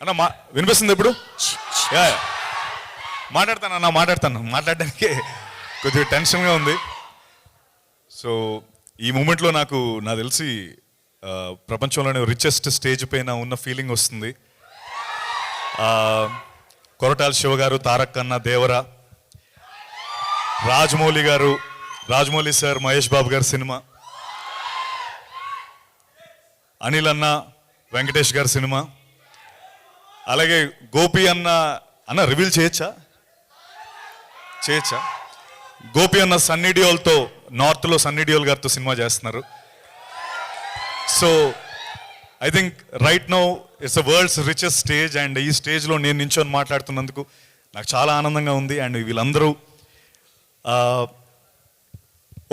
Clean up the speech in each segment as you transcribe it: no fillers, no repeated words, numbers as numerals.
అన్న వినిపిస్తుంది ఇప్పుడు? మాట్లాడడానికి కొద్దిగా టెన్షన్గా ఉంది. సో ఈ మూమెంట్లో నాకు తెలిసి ప్రపంచంలోనే రిచెస్ట్ స్టేజ్ పైన ఉన్న ఫీలింగ్ వస్తుంది. కొరటాల శివ గారు, తారక్ అన్న, దేవరా, రాజమౌళి సార్, మహేష్ బాబు గారి సినిమా, అనిల్ అన్న, వెంకటేష్ గారి సినిమా, అలాగే గోపి అన్న రివీల్ చేయొచ్చా? గోపి అన్న సన్నీ డియోల్తో, నార్త్లో సన్నీ డియోల్ గారితో సినిమా చేస్తున్నారు. So I think right now it's the world's richest stage. And ఈ స్టేజ్లో నేను నించొని మాట్లాడుతున్నందుకు నాకు చాలా ఆనందంగా ఉంది. అండ్ వీళ్ళందరూ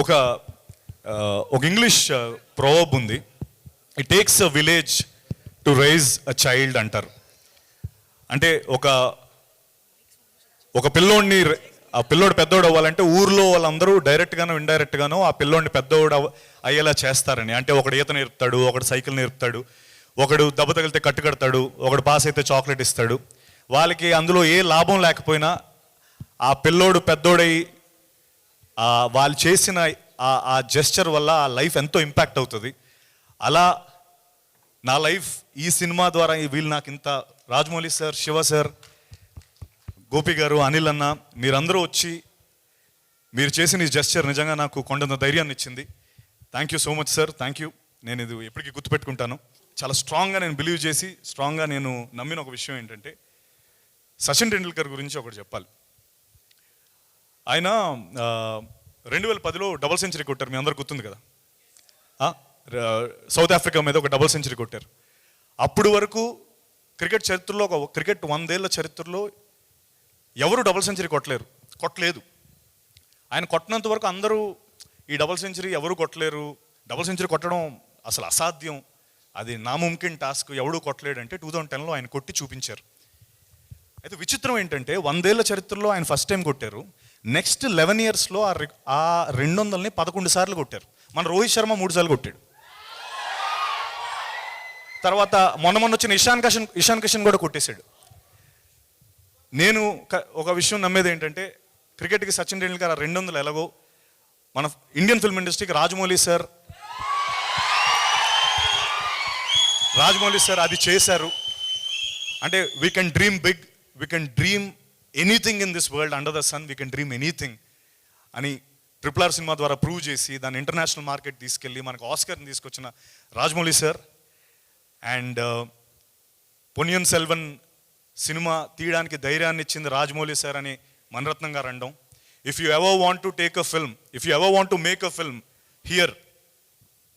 ఒక ఇంగ్లీష్ ప్రోవర్బ్ ఉంది, it takes a village to raise a child అంటారు. అంటే ఒక పిల్లోడిని, ఆ పిల్లోడు పెద్దోడు అవ్వాలంటే ఊర్లో వాళ్ళందరూ డైరెక్ట్గానో ఇండైరెక్ట్గానో ఆ పిల్లోడిని పెద్దోడు అయ్యేలా చేస్తారని. అంటే ఒకడు ఈత నేర్పుతాడు, ఒకడు సైకిల్ నేర్పుతాడు, ఒకడు దెబ్బ తగిలితే కట్టు కడతాడు, ఒకడు పాస్ అయితే చాక్లెట్ ఇస్తాడు. వాళ్ళకి అందులో ఏ లాభం లేకపోయినా ఆ పిల్లోడు పెద్దోడై వాళ్ళు చేసిన ఆ జెస్చర్ వల్ల ఆ లైఫ్ ఎంతో ఇంపాక్ట్ అవుతుంది. అలా నా లైఫ్ ఈ సినిమా ద్వారా వీళ్ళు నాకు ఇంత, రాజమౌళి సార్, శివ సార్, గోపి గారు, అనిల్ అన్న, మీరందరూ వచ్చి మీరు చేసిన ఈ జెస్చర్ నిజంగా నాకు కొండంత ధైర్యాన్ని ఇచ్చింది. Thank you so much sir, thank you. నేను ఇది ఎప్పటికీ గుర్తుపెట్టుకుంటాను. చాలా స్ట్రాంగ్గా నేను బిలీవ్ చేసి, స్ట్రాంగ్గా నేను నమ్మిన ఒక విషయం ఏంటంటే, సచిన్ టెండూల్కర్ గురించి ఒకటి చెప్పాలి. ఆయన 2010లో డబుల్ సెంచరీ కొట్టారు, మీ అందరు గుర్తుంది కదా. సౌత్ ఆఫ్రికా మీద ఒక డబుల్ సెంచరీ కొట్టారు. అప్పుడు వరకు క్రికెట్ చరిత్రలో, క్రికెట్ 100 ఏళ్ల చరిత్రలో ఎవరు డబుల్ సెంచరీ కొట్టలేదు. ఆయన కొట్టినంత వరకు అందరూ ఈ డబుల్ సెంచరీ ఎవరు కొట్టలేరు, డబుల్ సెంచరీ కొట్టడం అసలు అసాధ్యం, అది నాముమ్కిన్ టాస్క్, ఎవడూ కొట్టలేడంటే 2010లో ఆయన కొట్టి చూపించారు. అయితే విచిత్రం ఏంటంటే 100 ఏళ్ల చరిత్రలో ఆయన ఫస్ట్ టైం కొట్టారు. నెక్స్ట్ 11 ఇయర్స్లో ఆ 200ని 11 సార్లు కొట్టారు. మన రోహిత్ శర్మ 3 సార్లు కొట్టాడు. తర్వాత మొన్న వచ్చిన ఇషాన్ కిషన్ కూడా కొట్టేశాడు. నేను ఒక విషయం నమ్మేది ఏంటంటే, క్రికెట్కి సచిన్ టెండూల్కర్ 200 ఎలాగో మన ఇండియన్ ఫిల్మ్ ఇండస్ట్రీకి రాజమౌళి సార్ అది చేశారు. అంటే we can dream big, we can dream anything in this world, under the sun we can dream anything అని RRR సినిమా ద్వారా ప్రూవ్ చేసి దాన్ని ఇంటర్నేషనల్ మార్కెట్ తీసుకెళ్ళి మనకు ఆస్కర్ని తీసుకొచ్చిన రాజమౌళి సార్. అండ్ పొన్నియిన్ సెల్వన్ సినిమా తీయడానికి ధైర్యాన్ని ఇచ్చింది రాజమౌళి సార్ అని మణిరత్నం గారు అనడం. If you ever want to take a film, if you ever want to make a film here,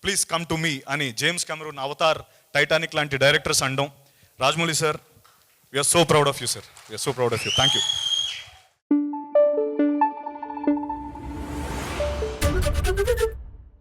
please come to me అని జేమ్స్ కెమెరూన్, అవతార్, టైటానిక్ లాంటి డైరెక్టర్స్ అనడం. Rajamouli sir, we're so proud of you sir, we're so proud of you. Thank you.